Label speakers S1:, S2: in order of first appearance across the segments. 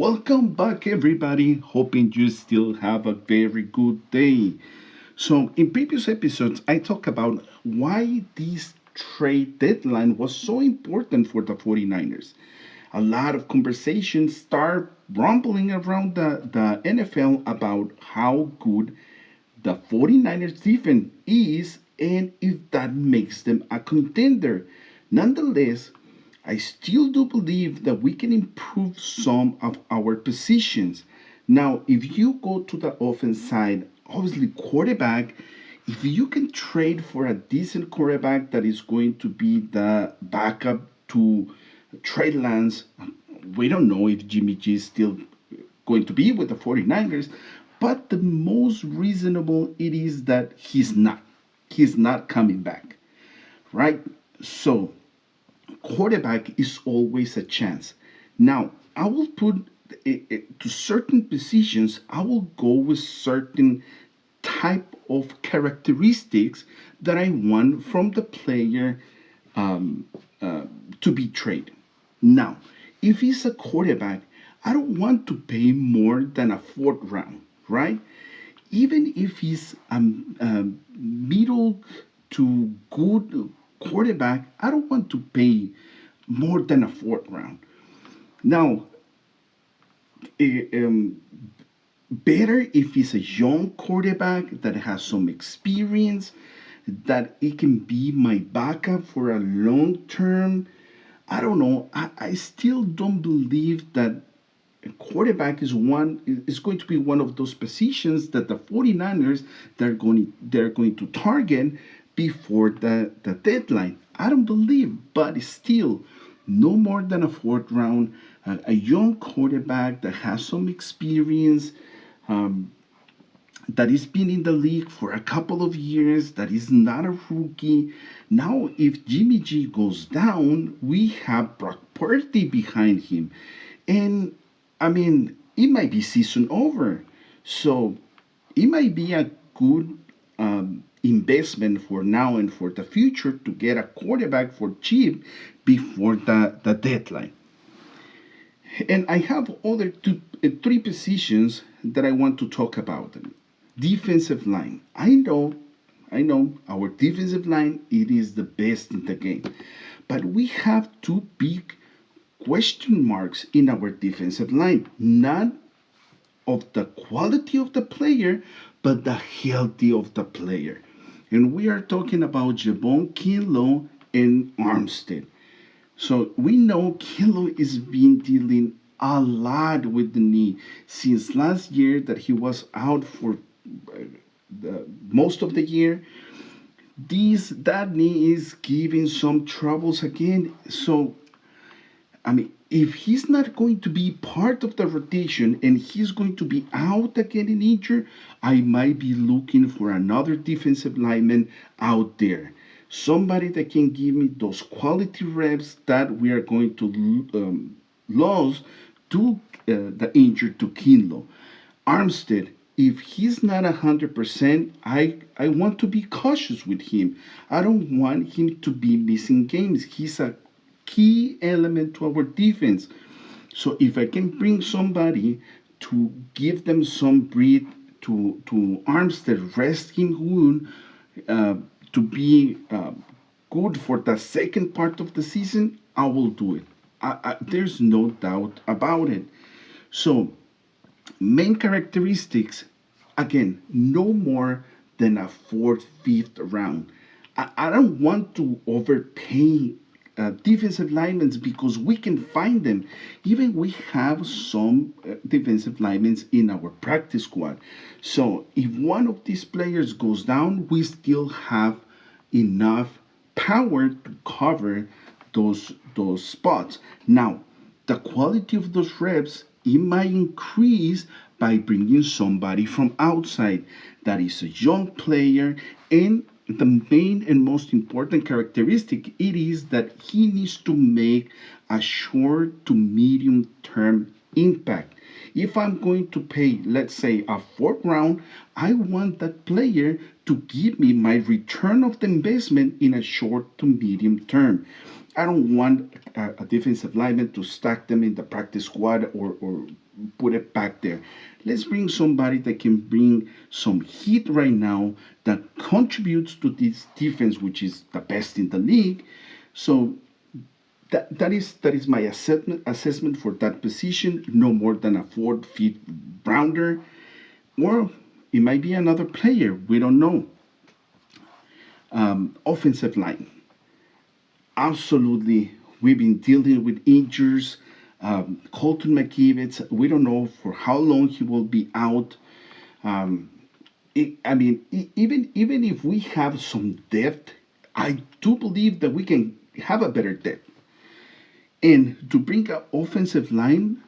S1: Welcome back, everybody. Hoping you still have a very good day. So, in previous episodes, I talked about why this trade deadline was so important for the 49ers. A lot of conversations start rumbling around the NFL about how good the 49ers defense is and if that makes them a contender. Nonetheless, I still do believe that we can improve some of our positions. Now, if you go to the offense side, obviously quarterback, if you can trade for a decent quarterback that is going to be the backup to Trey Lance, we don't know if Jimmy G is still going to be with the 49ers, but the most reasonable it is that he's not. He's not coming back, right? So quarterback is always a chance. Now, I will put to certain positions, I will go with certain type of characteristics that I want from the player um, to be traded. Now, if he's a quarterback, I don't want to pay more than a fourth round, right? Even if he's a middle to good quarterback, I don't want to pay more than a fourth round. Now, eh, um, better if he's a young quarterback that has some experience, that it can be my backup for a long term. I don't know. I still don't believe that a quarterback is going to be one of those positions that the 49ers they're going to target before the deadline. I don't believe, but still no more than a fourth round, a young quarterback that has some experience, um, that has been in the league for a couple of years, that is not a rookie. Now, if Jimmy G goes down, we have Brock Purdy behind him. And I mean, it might be season over. So it might be a good investment for now and for the future to get a quarterback for cheap before the deadline. And I have three positions that I want to talk about. Defensive line. I know our defensive line it is the best in the game. But we have two big question marks in our defensive line. Not of the quality of the player, but the healthy of the player. And we are talking about Javon Kinlaw and Armstead. So we know Kilo is been dealing a lot with the knee since last year that he was out for most of the year. That knee is giving some troubles again. So I mean, if he's not going to be part of the rotation and he's going to be out again in injured, I might be looking for another defensive lineman out there. Somebody that can give me those quality reps that we are going to lose to the injured to Kinlo. Armstead, if he's not 100%, I want to be cautious with him. I don't want him to be missing games. He's a key element to our defense. So if I can bring somebody to give them some breath to Armstead, rest him good, uh, to be good for the second part of the season, I will do it. There's no doubt about it. So main characteristics, again, no more than a fourth, fifth round. I don't want to overpay defensive linemen because we can find them. Even we have some defensive linemen in our practice squad. So if one of these players goes down, we still have enough power to cover those spots. Now, the quality of those reps it might increase by bringing somebody from outside that is a young player, and the main and most important characteristic it is that he needs to make a short to medium term impact. If I'm going to pay, let's say, a fourth round, I want that player to give me my return of the investment in a short to medium term. I don't want a defensive lineman to stack them in the practice squad or put it back there. Let's bring somebody that can bring some heat right now that contributes to this defense, which is the best in the league. So that is my assessment for that position. No more than a 4th, 5th rounder, or it might be another player. We don't know. Offensive line. Absolutely, we've been dealing with injuries. Colton McKivitz, we don't know for how long he will be out. Even if we have some depth, I do believe that we can have a better depth. And to bring an offensive line,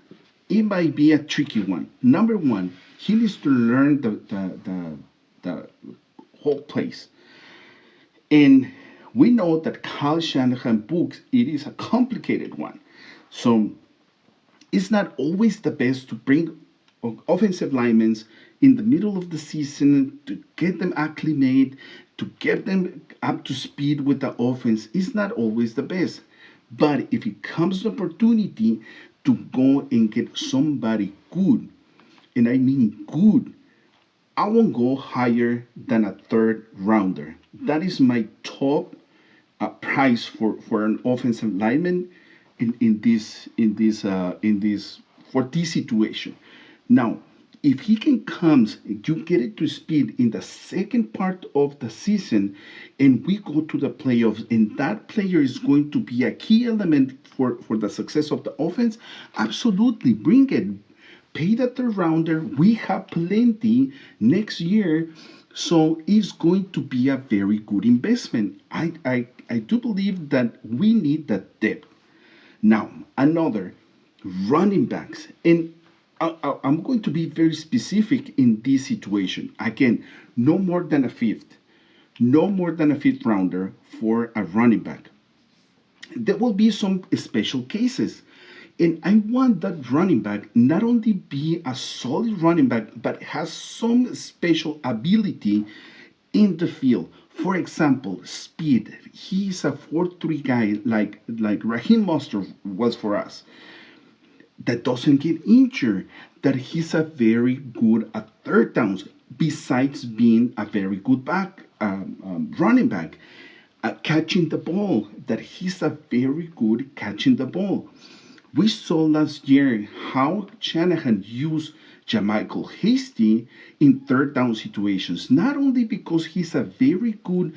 S1: it might be a tricky one. Number one, he needs to learn the whole place. And we know that Kyle Shanahan books, it is a complicated one. So it's not always the best to bring offensive linemen in the middle of the season to get them acclimated, to get them up to speed with the offense. It's not always the best. But if it comes an opportunity to go and get somebody good, and I mean good, I won't go higher than a 3rd rounder. That is my top price for an offensive lineman in this for this situation. Now, if he can comes, you get it to speed in the second part of the season, and we go to the playoffs, and that player is going to be a key element for the success of the offense. Absolutely, bring it. Pay the 3rd rounder. We have plenty next year, so it's going to be a very good investment. I do believe that we need that depth. Now, another running backs. And I'm going to be very specific in this situation. Again, no more than a 5th. No more than a 5th rounder for a running back. There will be some special cases. And I want that running back not only be a solid running back, but has some special ability in the field. For example, speed. He's a 4-3 guy like Raheem Mostert was for us, that doesn't get injured, that he's a very good at 3rd downs, besides being a very good running back, catching the ball, that he's a very good catching the ball. We saw last year how Shanahan used Jamichael Hasty in 3rd down situations, not only because he's a very good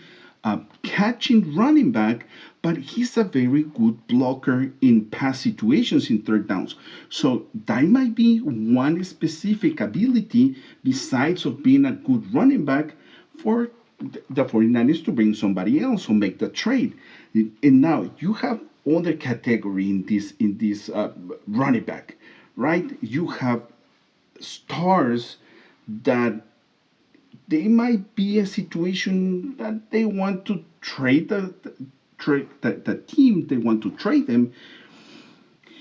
S1: catching running back, but he's a very good blocker in pass situations in 3rd downs. So that might be one specific ability besides of being a good running back for the 49ers to bring somebody else or make the trade. And now you have other category in this running back, right? You have stars that they might be a situation that they want to trade the team, they want to trade them.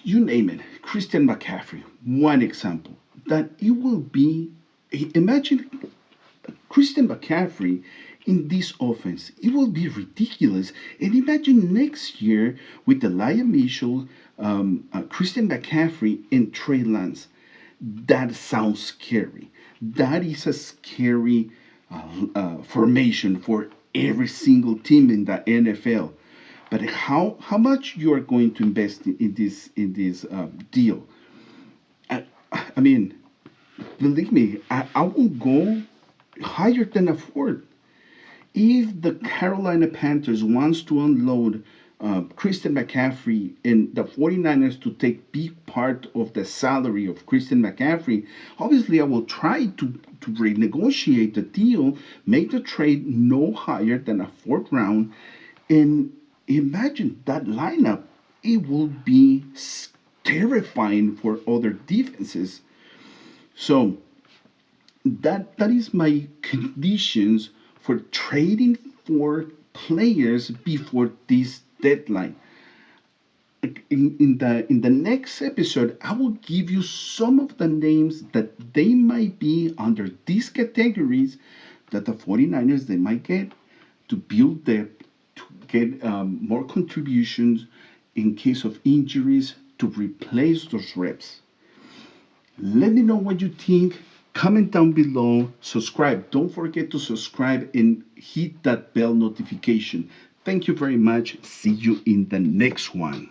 S1: You name it. Christian McCaffrey, one example. That it will be, imagine Christian McCaffrey in this offense. It will be ridiculous. And imagine next year with Elijah Mitchell, Christian McCaffrey, and Trey Lance. That sounds scary. That is a scary formation for every single team in the NFL. But how much you are going to invest in this deal? I mean, believe me, I will go higher than a 4th. If the Carolina Panthers wants to unload Christian McCaffrey and the 49ers to take big part of the salary of Christian McCaffrey, obviously I will try to renegotiate the deal, make the trade no higher than a 4th round, and imagine that lineup. It will be terrifying for other defenses. So that is my conditions for trading for players before this deadline. In the next episode, I will give you some of the names that they might be under these categories that the 49ers they might get to build depth, to get more contributions in case of injuries, to replace those reps. Let me know what you think. Comment down below. Subscribe. Don't forget to subscribe and hit that bell notification. Thank you very much. See you in the next one.